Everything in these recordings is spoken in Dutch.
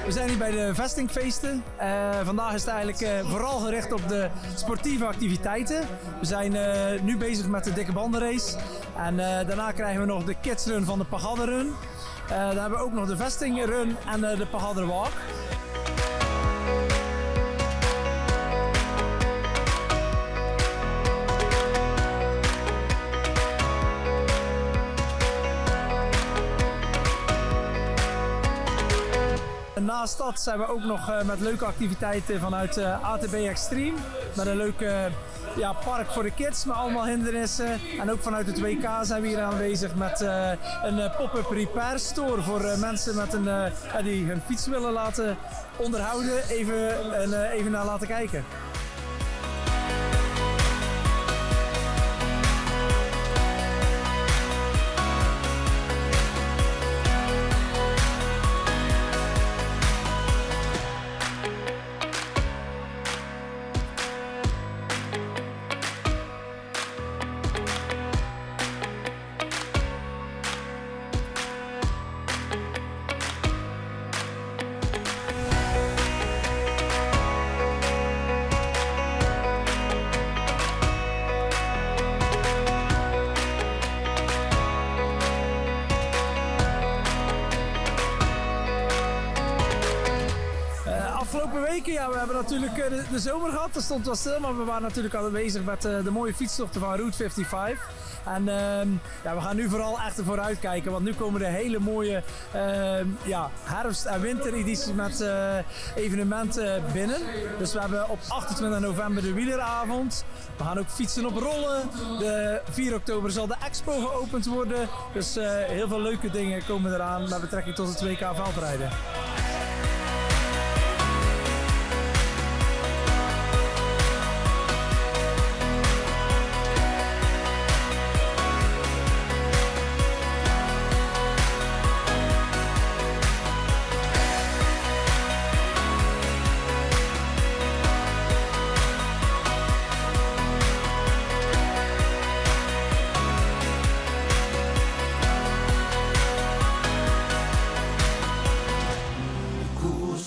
We zijn hier bij de vestingfeesten. Vandaag is het eigenlijk vooral gericht op de sportieve activiteiten. We zijn nu bezig met de dikke bandenrace. En daarna krijgen we nog de kidsrun van de Pagade Run. Dan hebben we ook nog de vestingrun en de Pagade Walk. Naast dat zijn we ook nog met leuke activiteiten vanuit ATB Extreme. Met een leuk park voor de kids met allemaal hindernissen. En ook vanuit het WK zijn we hier aanwezig met een pop-up repair store voor mensen met die hun fiets willen laten onderhouden. Even naar laten kijken. Afgelopen weken, we hebben natuurlijk de zomer gehad, dat stond wel stil, maar we waren natuurlijk al bezig met de mooie fietstochten van Route 55. En we gaan nu vooral echt vooruit kijken, want nu komen de hele mooie herfst- en winteredities met evenementen binnen. Dus we hebben op 28 november de wieleravond. We gaan ook fietsen op rollen. De 4 oktober zal de expo geopend worden. Dus heel veel leuke dingen komen eraan met betrekking tot het WK veldrijden.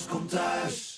Komt thuis.